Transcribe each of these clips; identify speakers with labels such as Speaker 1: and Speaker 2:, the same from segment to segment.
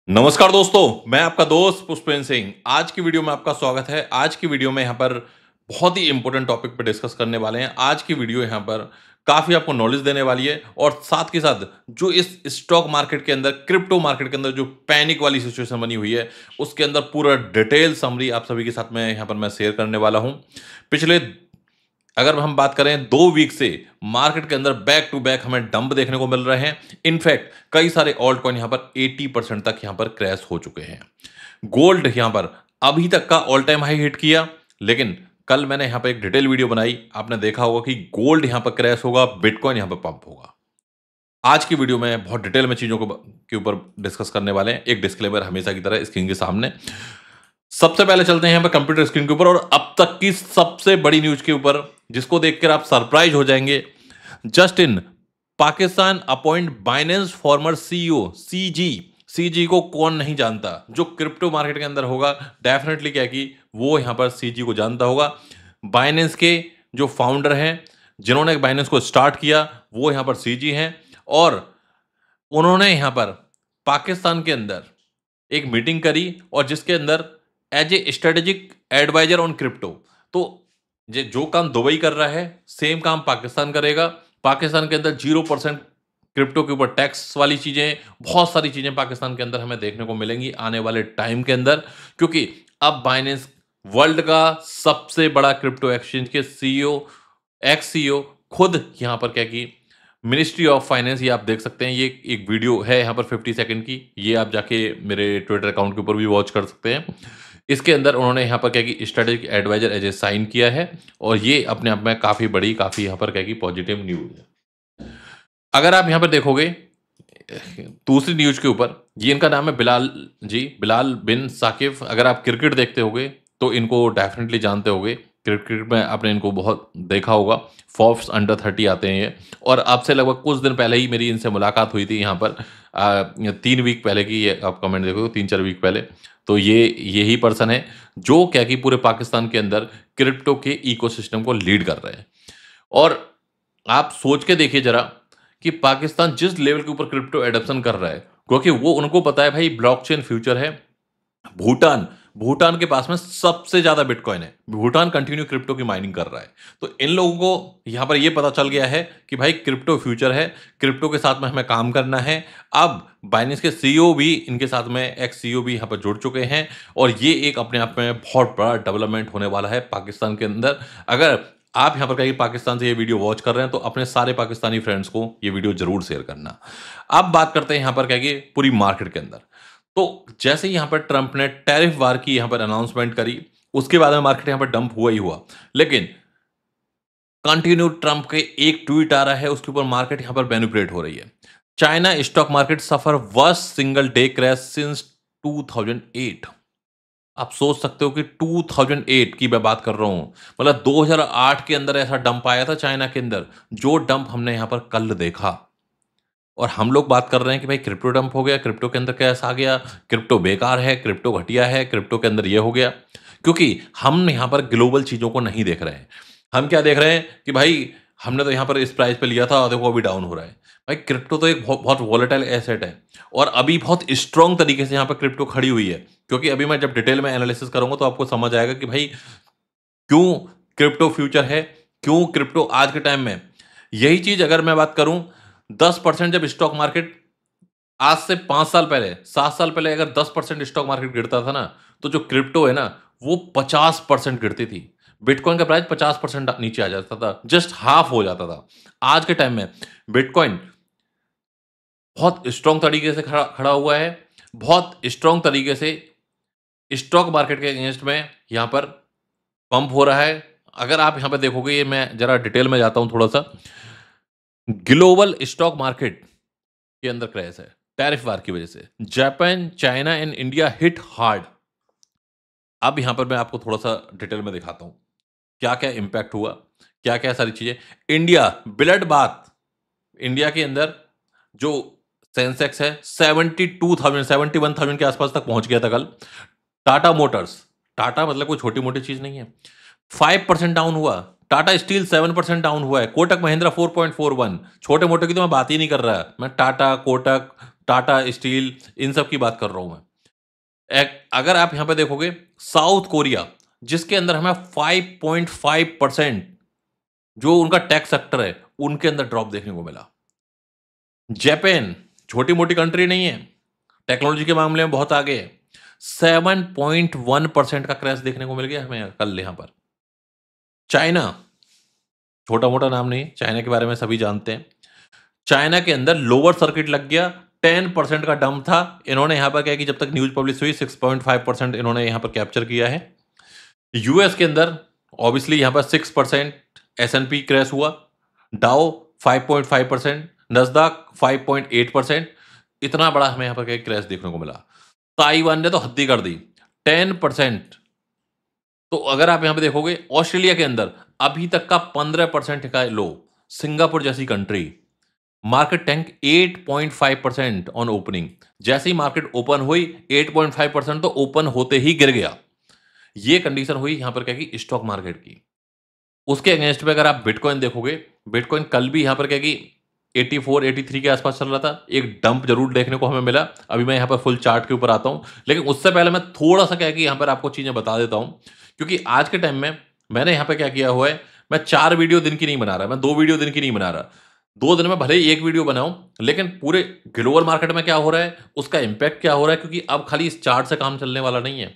Speaker 1: नमस्कार दोस्तों, मैं आपका दोस्त पुष्पेंद्र सिंह। आज की वीडियो में आपका स्वागत है। आज की वीडियो में यहाँ पर बहुत ही इंपॉर्टेंट टॉपिक पर डिस्कस करने वाले हैं। आज की वीडियो यहाँ पर काफ़ी आपको नॉलेज देने वाली है और साथ के साथ जो इस स्टॉक मार्केट के अंदर, क्रिप्टो मार्केट के अंदर जो पैनिक वाली सिचुएशन बनी हुई है, उसके अंदर पूरा डिटेल समरी आप सभी के साथ में यहाँ पर मैं शेयर करने वाला हूँ। पिछले अगर हम बात करें 2 वीक से मार्केट के अंदर बैक टू बैक हमें डंप देखने को मिल रहे हैं। इनफैक्ट कई सारे ऑल्ट कॉइन यहां पर 80% तक यहां पर क्रैश हो चुके हैं। गोल्ड यहां पर अभी तक का ऑल टाइम हाई हिट किया, लेकिन कल मैंने यहां पर एक डिटेल वीडियो बनाई, आपने देखा होगा कि गोल्ड यहां पर क्रैश होगा, बिटकॉइन यहां पर पंप होगा। आज की वीडियो में बहुत डिटेल में चीजों के ऊपर डिस्कस करने वाले हैं। एक डिस्क्लेमर हमेशा की तरह स्क्रीन के सामने। सबसे पहले चलते हैं यहाँ पे कंप्यूटर स्क्रीन के ऊपर और अब तक की सबसे बड़ी न्यूज के ऊपर, जिसको देखकर आप सरप्राइज हो जाएंगे। Just in Pakistan appoint Binance former CEO CZ को कौन नहीं जानता, जो क्रिप्टो मार्केट के अंदर होगा डेफिनेटली क्या कि वो यहां पर सीजी को जानता होगा। बाइनेंस के जो फाउंडर हैं, जिन्होंने बाइनेंस को स्टार्ट किया, वो यहां पर सीजी हैं और उन्होंने यहां पर पाकिस्तान के अंदर एक मीटिंग करी और जिसके अंदर as a strategic adviser on crypto, तो जो काम दुबई कर रहा है सेम काम पाकिस्तान करेगा। पाकिस्तान के अंदर 0% क्रिप्टो के ऊपर टैक्स वाली चीजें, बहुत सारी चीजें पाकिस्तान के अंदर हमें देखने को मिलेंगी आने वाले टाइम के अंदर, क्योंकि अब बाइनेंस वर्ल्ड का सबसे बड़ा क्रिप्टो एक्सचेंज के सीईओ, एक्स सीईओ खुद यहां पर क्या कि मिनिस्ट्री ऑफ फाइनेंस, ये आप देख सकते हैं, ये एक वीडियो है यहाँ पर 50 सेकंड की, ये आप जाके मेरे ट्विटर अकाउंट के ऊपर भी वॉच कर सकते हैं। इसके अंदर उन्होंने यहाँ पर क्या कि strategic adviser as a sign किया है और ये अपने आप में काफ़ी बड़ी, काफ़ी यहाँ पर क्या कि पॉजिटिव न्यूज़ है। अगर आप यहाँ पर देखोगे दूसरी न्यूज़ के ऊपर, ये इनका नाम है बिलाल जी, बिलाल बिन साकिब। अगर आप क्रिकेट देखते होगे तो इनको डेफिनेटली जानते होगे। क्रिकेट में आपने इनको बहुत देखा होगा। फोर्ब्स अंडर 30 आते हैं ये, और आपसे लगभग कुछ दिन पहले ही मेरी इनसे मुलाकात हुई थी यहाँ पर 3 वीक पहले की, ये आप कमेंट देखो 3-4 वीक पहले। तो ये यही पर्सन है जो क्या कि पूरे पाकिस्तान के अंदर क्रिप्टो के इकोसिस्टम को लीड कर रहे हैं। और आप सोच के देखिए जरा कि पाकिस्तान जिस लेवल के ऊपर क्रिप्टो एडॉप्शन कर रहा है, क्योंकि वो उनको पता है भाई ब्लॉकचेन फ्यूचर है। भूटान के पास में सबसे ज्यादा बिटकॉइन है। भूटान कंटिन्यू क्रिप्टो की माइनिंग कर रहा है। तो इन लोगों को यहां पर यह पता चल गया है कि भाई क्रिप्टो फ्यूचर है, क्रिप्टो के साथ में हमें काम करना है। अब बाइनेंस के सीईओ भी इनके साथ में, एक्स सीईओ भी यहां पर जुड़ चुके हैं और ये एक अपने आप में बहुत बड़ा डेवलपमेंट होने वाला है पाकिस्तान के अंदर। अगर आप यहां पर कहीं पाकिस्तान से ये वीडियो वॉच कर रहे हैं तो अपने सारे पाकिस्तानी फ्रेंड्स को ये वीडियो जरूर शेयर करना। अब बात करते हैं यहां पर क्या कि पूरी मार्केट के अंदर। तो जैसे ही यहां पर ट्रंप ने टैरिफ वार की यहां पर अनाउंसमेंट करी, उसके बाद में मार्केट यहां पर डंप हुआ ही हुआ। लेकिन कंटिन्यू ट्रंप के एक ट्वीट आ रहा है, उसके ऊपर मार्केट यहां पर मैनिपुलेट हो रही है। China stock market suffer worst single day crash since 2008। आप सोच सकते हो कि 2008 की मैं बात कर रहा हूं, मतलब 2008 के अंदर ऐसा डंप आया था चाइना के अंदर, जो डंप हमने यहां पर कल देखा। और हम लोग बात कर रहे हैं कि भाई क्रिप्टो डंप हो गया, क्रिप्टो के अंदर कैसा आ गया, क्रिप्टो बेकार है, क्रिप्टो घटिया है, क्रिप्टो के अंदर ये हो गया। क्योंकि हम यहाँ पर ग्लोबल चीज़ों को नहीं देख रहे हैं। हम क्या देख रहे हैं कि भाई हमने तो यहाँ पर इस प्राइस पे लिया था और देखो अभी डाउन हो रहा है। भाई क्रिप्टो तो एक बहुत वॉलेटाइल एसेट है और अभी बहुत स्ट्रॉन्ग तरीके से यहाँ पर क्रिप्टो खड़ी हुई है। क्योंकि अभी मैं जब डिटेल में एनालिसिस करूंगा तो आपको समझ आएगा कि भाई क्यों क्रिप्टो फ्यूचर है, क्यों क्रिप्टो आज के टाइम में। यही चीज अगर मैं बात करूं, 10% जब स्टॉक मार्केट आज से 5 साल पहले, 7 साल पहले अगर 10% स्टॉक मार्केट गिरता था ना, तो जो क्रिप्टो है ना वो 50% गिरती थी। बिटकॉइन का प्राइस 50% नीचे आ जाता था, जस्ट हाफ हो जाता था। आज के टाइम में बिटकॉइन बहुत स्ट्रॉन्ग तरीके से खड़ा हुआ है, बहुत स्ट्रॉन्ग तरीके से स्टॉक मार्केट के अगेंस्ट में यहां पर पंप हो रहा है। अगर आप यहां पर देखोगे, ये मैं जरा डिटेल में जाता हूं थोड़ा सा। ग्लोबल स्टॉक मार्केट के अंदर क्रैश है टैरिफ वार की वजह से। Japan, China and India hit hard. अब यहां पर मैं आपको थोड़ा सा डिटेल में दिखाता हूं क्या क्या इंपैक्ट हुआ, क्या क्या सारी चीजें। इंडिया ब्लड बात, इंडिया के अंदर जो सेंसेक्स है 71,000 के आसपास तक पहुंच गया था कल। टाटा मोटर्स, टाटा मतलब कोई छोटी मोटी चीज नहीं है, 5% डाउन हुआ। टाटा स्टील 7% डाउन हुआ है। कोटक महिंद्रा 4.41। छोटे मोटे की तो मैं बात ही नहीं कर रहा, मैं टाटा, कोटक, टाटा स्टील, इन सब की बात कर रहा हूं मैं। अगर आप यहां पे देखोगे, साउथ कोरिया, जिसके अंदर हमें 5.5% जो उनका टेक सेक्टर है, उनके अंदर ड्रॉप देखने को मिला। जापान, छोटी मोटी कंट्री नहीं है, टेक्नोलॉजी के मामले में बहुत आगे है। 7.1% का क्रैश देखने को मिल गया हमें कल यहां पर। चाइना, छोटा मोटा नाम नहीं, चाइना के बारे में सभी जानते हैं। चाइना के अंदर लोअर सर्किट लग गया, 10% का डंप था। इन्होंने यहां पर क्या कि जब तक न्यूज पब्लिश हुई 6.5% इन्होंने यहां पर कैप्चर किया है। यूएस के अंदर ऑब्वियसली यहां पर 6% एसएनपी क्रैश हुआ, डाउ 5.5%, नस्दाक 5.8%। इतना बड़ा हमें यहां पर क्रैश देखने को मिला। ताइवान ने तो हद्दी कर दी, 10%। तो अगर आप यहां पे देखोगे, ऑस्ट्रेलिया के अंदर अभी तक का 15% का लो। सिंगापुर जैसी country, market tank 8.5% on opening. जैसे ही मार्केट ओपन हुई 8.5% तो ओपन होते ही गिर गया। ये कंडीशन हुई यहां पर क्या कि स्टॉक मार्केट की। उसके अगेंस्ट में अगर आप बिटकॉइन देखोगे, बिटकॉइन कल भी यहां पर क्या कि 84 83 के आसपास चल रहा था। एक डंप जरूर देखने को हमें मिला। अभी मैं यहां पर फुल चार्ट के ऊपर आता हूं, लेकिन उससे पहले मैं थोड़ा सा क्या कि यहां पर आपको चीजें बता देता हूं, क्योंकि आज के टाइम में मैंने यहां पर क्या किया हुआ है, मैं 4 वीडियो दिन की नहीं बना रहा, मैं 2 वीडियो दिन की नहीं बना रहा। 2 दिन में भले ही 1 वीडियो बनाऊं, लेकिन पूरे ग्लोबल मार्केट में क्या हो रहा है, उसका इंपैक्ट क्या हो रहा है, क्योंकि अब खाली इस चार्ट से काम चलने वाला नहीं है।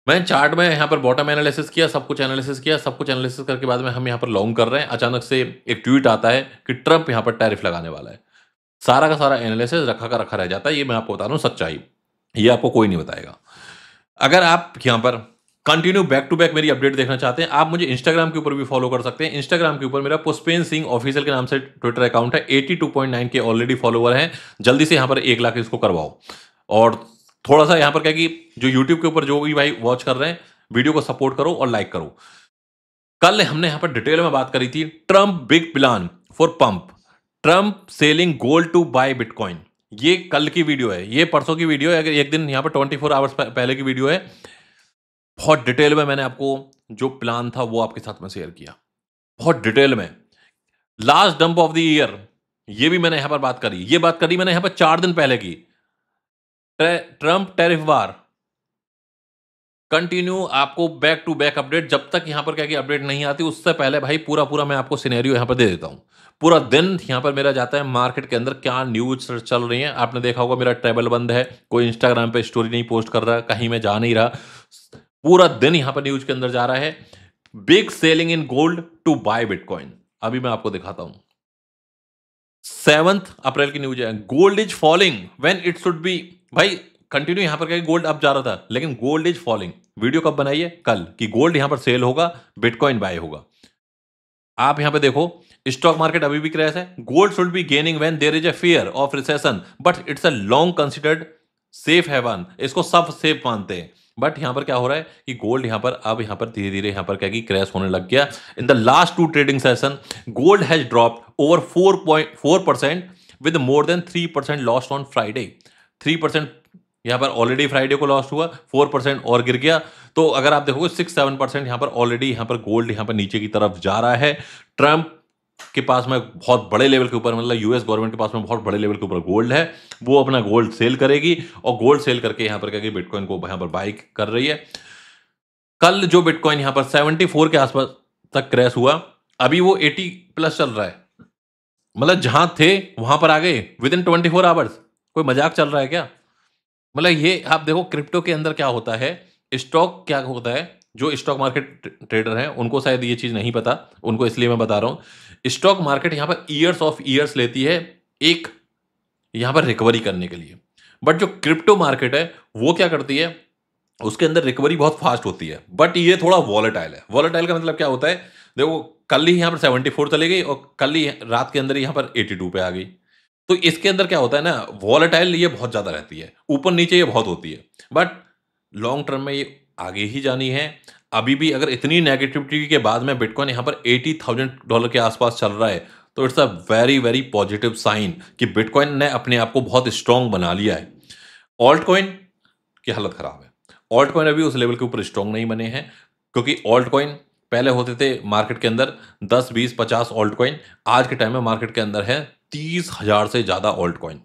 Speaker 1: मैं चार्ट में यहाँ पर बॉटम एनालिसिस किया, सब कुछ एनालिसिस किया, सब कुछ एनालिसिस करके बाद में हम यहाँ पर लॉन्ग कर रहे हैं। अचानक से एक ट्वीट आता है कि ट्रंप यहाँ पर टैरिफ लगाने वाला है। सारा का सारा एनालिसिस रखा का रखा रह जाता है। ये मैं आपको बता रहा हूँ सच्चाई, ये आपको कोई नहीं बताएगा। अगर आप यहाँ पर कंटिन्यू बैक टू बैक मेरी अपडेट देखना चाहते हैं, आप मुझे इंस्टाग्राम के ऊपर भी फॉलो कर सकते हैं। इंस्टाग्राम के ऊपर मेरा पुष्पेन सिंह ऑफिशियल के नाम से ट्विटर अकाउंट है। 82.9 के ऑलरेडी फॉलोवर हैं। जल्दी से यहाँ पर 1 लाख इसको करवाओ। और थोड़ा सा यहाँ पर क्या कि जो यूट्यूब के ऊपर जो भी भाई वॉच कर रहे हैं, वीडियो को सपोर्ट करो और लाइक करो। कल हमने यहाँ पर डिटेल में बात करी थी, Trump big plan for pump, Trump selling gold to buy bitcoin. ये कल की वीडियो है, ये परसों की वीडियो है, अगर एक दिन यहाँ पर 24 आवर्स पहले की वीडियो है। बहुत डिटेल में मैंने आपको जो प्लान था वो आपके साथ में शेयर किया, बहुत डिटेल में। Last dump of the year, ये भी मैंने यहां पर बात करी। ये बात करी मैंने यहां पर 4 दिन पहले की। ट्रंप टैरिफ वार कंटिन्यू, आपको बैक टू बैक अपडेट, जब तक यहां पर क्या कि अपडेट नहीं आती उससे पहले भाई पूरा पूरा मैं आपको सिनेरियो यहां पर दे देता हूं। पूरा दिन यहां पर मेरा जाता है मार्केट के अंदर क्या न्यूज चल रही है। आपने देखा होगा मेरा ट्रैवल बंद है, कोई इंस्टाग्राम पे स्टोरी नहीं पोस्ट कर रहा, कहीं मैं जा नहीं रहा। पूरा दिन यहां पर न्यूज के अंदर जा रहा है। Big selling in gold to buy bitcoin. अभी मैं आपको दिखाता हूं। 7 अप्रैल की न्यूज है, gold is falling when it should be. भाई कंटिन्यू यहां पर क्या गोल्ड अप जा रहा था, लेकिन गोल्ड इज फॉलिंग। वीडियो कब बनाई है? कल, कि गोल्ड यहां पर सेल होगा, बिटकॉइन बाय होगा। आप यहां पे देखो, स्टॉक मार्केट अभी भी क्रैश है। Gold should be gaining when there is a fear of recession, but it's a long considered safe haven. इसको सब सेफ मानते हैं, बट यहां पर क्या हो रहा है कि गोल्ड यहां पर अब यहां पर धीरे धीरे यहां पर क्या कि क्रैश होने लग गया। In the last 2 trading session, gold has dropped over 4.4% with more than 3% lost on Friday. 3% यहां पर ऑलरेडी फ्राइडे को लॉस्ट हुआ, 4% और गिर गया। तो अगर आप देखोगे 6-7% यहां पर ऑलरेडी यहां पर गोल्ड यहां पर नीचे की तरफ जा रहा है। ट्रंप के पास में बहुत बड़े लेवल के ऊपर, मतलब यूएस गवर्नमेंट के पास में बहुत बड़े लेवल के ऊपर गोल्ड है। वो अपना गोल्ड सेल करेगी और गोल्ड सेल करके यहां पर क्या बिटकॉइन को यहां पर बाई कर रही है। कल जो बिटकॉइन यहां पर 74 के आसपास तक क्रैश हुआ, अभी वो 80 प्लस चल रहा है। मतलब जहां थे वहां पर आ गए विद इन 24 आवर्स। कोई मजाक चल रहा है क्या? मतलब ये आप देखो क्रिप्टो के अंदर क्या होता है, स्टॉक क्या होता है। जो स्टॉक मार्केट ट्रेडर हैं उनको शायद ये चीज नहीं पता, उनको इसलिए मैं बता रहा हूं। स्टॉक मार्केट यहां पर ईयर्स ऑफ ईयर्स लेती है एक यहां पर रिकवरी करने के लिए, बट जो क्रिप्टो मार्केट है वो क्या करती है, उसके अंदर रिकवरी बहुत फास्ट होती है, बट ये थोड़ा वॉलेटाइल है। वॉलेटाइल का मतलब क्या होता है, देखो कल ही यहां पर 74 चली गई और कल ही रात के अंदर यहां पर 82 पे आ गई। तो इसके अंदर क्या होता है ना, वॉलेटाइल ये बहुत ज्यादा रहती है, ऊपर नीचे ये बहुत होती है, बट लॉन्ग टर्म में ये आगे ही जानी है। अभी भी अगर इतनी नेगेटिविटी के बाद में बिटकॉइन यहां पर $80,000 के आसपास चल रहा है, तो it's a very very positive sign कि बिटकॉइन ने अपने आप को बहुत स्ट्रांग बना लिया है। ऑल्ट कॉइन की हालत खराब है। ऑल्ट कॉइन अभी उस लेवल के ऊपर स्ट्रांग नहीं बने हैं, क्योंकि ऑल्ट कॉइन पहले होते थे मार्केट के अंदर 10 20 50 ऑल्ट कॉइन। आज के टाइम में मार्केट के अंदर है 30,000 से ज्यादा ऑल्ट कॉइन।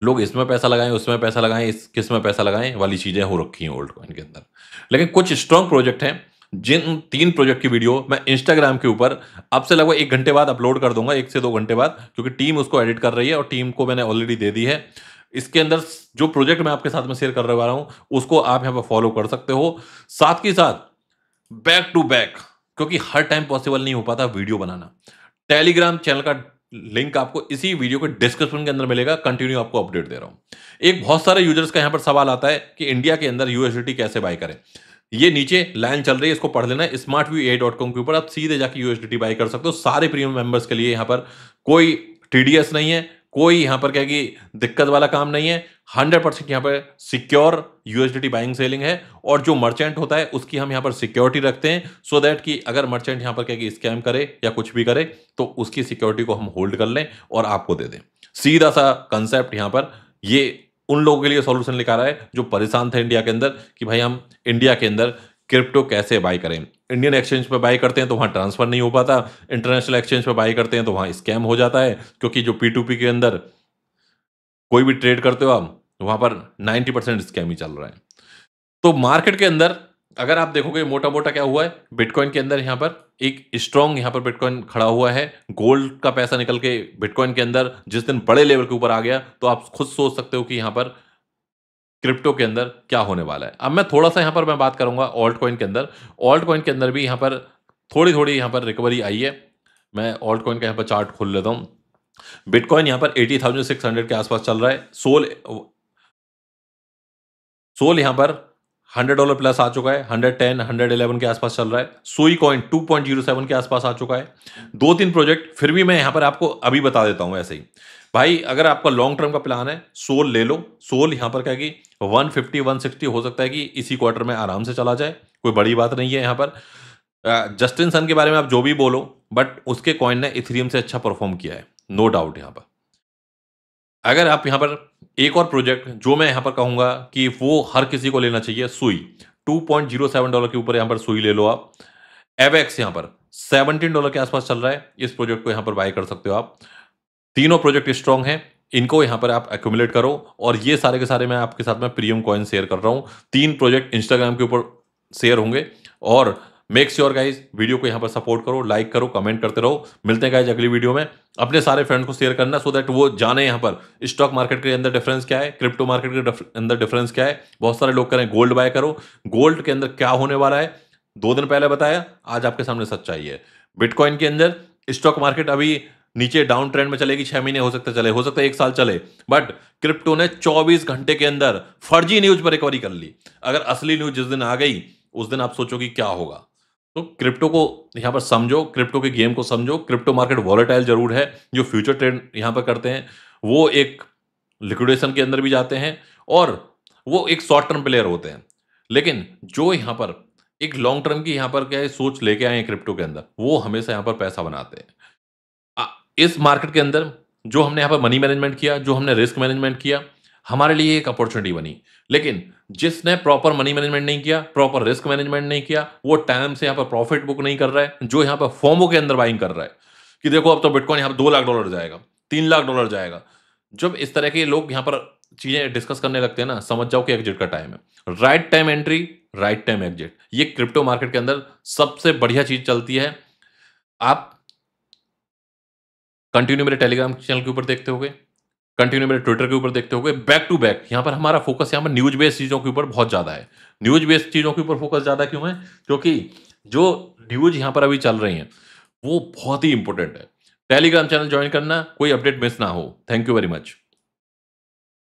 Speaker 1: लोग इसमें पैसा लगाएँ, उसमें पैसा लगाएँ, इस किसमें पैसा लगाएँ वाली चीज़ें हो रखी हैं ओल्ड कॉइन के अंदर। लेकिन कुछ स्ट्रॉन्ग प्रोजेक्ट हैं, जिन 3 प्रोजेक्ट की वीडियो मैं इंस्टाग्राम के ऊपर अब से लगभग 1 घंटे बाद अपलोड कर दूँगा, 1 से 2 घंटे बाद, क्योंकि टीम उसको एडिट कर रही है और टीम को मैंने ऑलरेडी दे दी है। इसके अंदर जो प्रोजेक्ट मैं आपके साथ में शेयर करने वाला हूँ, उसको आप यहाँ पे फॉलो कर सकते हो। साथ के साथ बैक टू बैक, क्योंकि हर टाइम पॉसिबल नहीं हो पाता वीडियो बनाना। टेलीग्राम चैनल का लिंक आपको इसी वीडियो के डिस्क्रिप्शन के अंदर मिलेगा, कंटिन्यू आपको अपडेट दे रहा हूँ। एक बहुत सारे यूजर्स का यहाँ पर सवाल आता है कि इंडिया के अंदर यूएसडीटी कैसे बाय करें? ये नीचे लाइन चल रही है, इसको पढ़ लेना है। smartview.com के ऊपर आप सीधे जाके यूएसडीटी बाय कर सकते हो। सारे प्रीमियम मेंबर्स के लिए यहाँ पर कोई टीडीएस नहीं है, कोई यहाँ पर क्या है कि दिक्कत वाला काम नहीं है। 100% यहाँ पर सिक्योर यूएसडीटी बाइंग सेलिंग है, और जो मर्चेंट होता है उसकी हम यहाँ पर सिक्योरिटी रखते हैं, सो दैट कि अगर मर्चेंट यहाँ पर क्या है कि स्कैम करे या कुछ भी करे तो उसकी सिक्योरिटी को हम होल्ड कर लें और आपको दे दें। सीधा सा कंसेप्ट यहाँ पर ये उन लोगों के लिए सॉल्यूशन लेकर आ रहा है जो परेशान थे इंडिया के अंदर कि भाई हम इंडिया के अंदर क्रिप्टो कैसे बाय करें। इंडियन एक्सचेंज पे बाय करते हैं तो वहाँ ट्रांसफर नहीं हो पाता, इंटरनेशनल एक्सचेंज पे बाय करते हैं तो वहाँ स्कैम हो जाता है, क्योंकि जो P2P के अंदर कोई भी ट्रेड करते हो आप, वहाँ पर 90% स्कैम ही चल रहा है। तो मार्केट के अंदर अगर आप देखोगे मोटा-मोटा क्या हुआ है, बिटकॉइन के अंदर यहाँ पर एक स्ट्रॉन्ग यहाँ पर बिटकॉइन खड़ा हुआ है। गोल्ड का पैसा निकल के बिटकॉइन के अंदर जिस दिन बड़े लेवल के ऊपर आ गया, तो आप खुद सोच सकते हो कि यहाँ पर क्रिप्टो के अंदर क्या होने वाला है। अब मैं थोड़ा-सा यहाँ पर मैं बात करूँगा ऑल्ट कॉइन के अंदर। ऑल्ट कॉइन के अंदर भी यहाँ पर थोड़ी-थोड़ी यहाँ पर रिकवरी आई है। मैं ऑल्ट कॉइन का यहाँ पर चार्ट खोल लेता हूँ। बिटकॉइन यहाँ पर 80,600 के आसपास चल रहा है। सोल यहाँ पर $100 प्लस आ चुका है। 110, 111 के आसपास चल रहा है। सुई कॉइन 2.07 के आसपास आ चुका है। 2-3 प्रोजेक्ट फिर भी मैं यहाँ पर आपको अभी बता देता हूँ ऐसे ही। भाई अगर आपका लॉन्ग टर्म का प्लान है, सोल ले लो। सोल यहाँ पर क्या है कि 150, 160 हो सकता है कि इसी क्वार्टर में आराम से चला जाए। कोई बड़ी बात नहीं है यहाँ पर। जस्टिन सन के बारे में आप जो भी बोलो, बट उसके कॉइन ने इथेरियम से अच्छा परफॉर्म किया है, नो डाउट यहाँ पर। अगर आप यहाँ पर एक और प्रोजेक्ट जो मैं यहाँ पर कहूँगा कि वो हर किसी को लेना चाहिए, सुई। $2.07 के ऊपर यहाँ पर सुई ले लो आप। एवेक्स यहाँ पर $17 के आसपास चल रहा है। इस प्रोजेक्ट को यहाँ पर बाय कर सकते हो आप। तीनों प्रोजेक्ट स्ट्रॉन्ग हैं, इनको यहाँ पर आप एक्यूमुलेट करो, और ये सारे के सारे मैं आपके साथ में प्रीमियम कॉइन शेयर कर रहा हूँ। 3 प्रोजेक्ट इंस्टाग्राम के ऊपर शेयर होंगे, और मेक श्योर गाइज वीडियो को यहाँ पर सपोर्ट करो, लाइक करो, कमेंट करते रहो। मिलते हैं गाइज अगली वीडियो में। अपने सारे फ्रेंड्स को शेयर करना, सो दैट वो जाने यहाँ पर स्टॉक मार्केट के अंदर डिफरेंस क्या है, क्रिप्टो मार्केट के अंदर डिफरेंस क्या है। बहुत सारे लोग करें गोल्ड बाय करो, गोल्ड के अंदर क्या होने वाला है 2 दिन पहले बताया, आज आपके सामने सच्चाई है। बिटकॉइन के अंदर स्टॉक मार्केट अभी नीचे डाउन ट्रेंड में चलेगी, 6 महीने हो सकता चले, हो सकता है 1 साल चले, बट क्रिप्टो ने 24 घंटे के अंदर फर्जी न्यूज पर रिकवरी कर ली। अगर असली न्यूज जिस दिन आ गई, उस दिन आप सोचो कि क्या होगा। तो क्रिप्टो को यहाँ पर समझो, क्रिप्टो के गेम को समझो। क्रिप्टो मार्केट वॉलेटाइल जरूर है। जो फ्यूचर ट्रेड यहाँ पर करते हैं वो एक लिक्विडेशन के अंदर भी जाते हैं, और वो एक शॉर्ट टर्म प्लेयर होते हैं। लेकिन जो यहाँ पर एक लॉन्ग टर्म की यहाँ पर क्या है सोच लेके आए हैं क्रिप्टो के अंदर, वो हमेशा यहाँ पर पैसा बनाते हैं। इस मार्केट के अंदर जो हमने यहाँ पर मनी मैनेजमेंट किया, जो हमने रिस्क मैनेजमेंट किया, हमारे लिए एक अपॉर्चुनिटी बनी। लेकिन जिसने प्रॉपर मनी मैनेजमेंट नहीं किया, प्रॉपर रिस्क मैनेजमेंट नहीं किया, वो टाइम से यहाँ पर प्रॉफिट बुक नहीं कर रहा है, जो यहाँ पर फोमो के अंदर बाइंग कर रहा है कि देखो अब तो बिटकॉइन यहाँ पर $2 लाख जाएगा, $3 लाख जाएगा। जब इस तरह के लोग यहाँ पर चीजें डिस्कस करने लगते हैं ना, समझ जाओ कि एग्जिट का टाइम है। Right time entry, right time exit, ये क्रिप्टो मार्केट के अंदर सबसे बढ़िया चीज चलती है। आप कंटिन्यू मेरे टेलीग्राम चैनल के ऊपर देखते होगे, कंटिन्यू मेरे ट्विटर के ऊपर देखते होगे, बैक टू बैक यहाँ पर हमारा फोकस यहाँ पर न्यूज बेस्ड चीज़ों के ऊपर बहुत ज़्यादा है। न्यूज बेस्ड चीज़ों के ऊपर फोकस ज़्यादा क्यों है? क्योंकि जो न्यूज यहाँ पर अभी चल रही हैं वो बहुत ही इंपॉर्टेंट है। टेलीग्राम चैनल ज्वाइन करना, कोई अपडेट मिस ना हो। Thank you very much.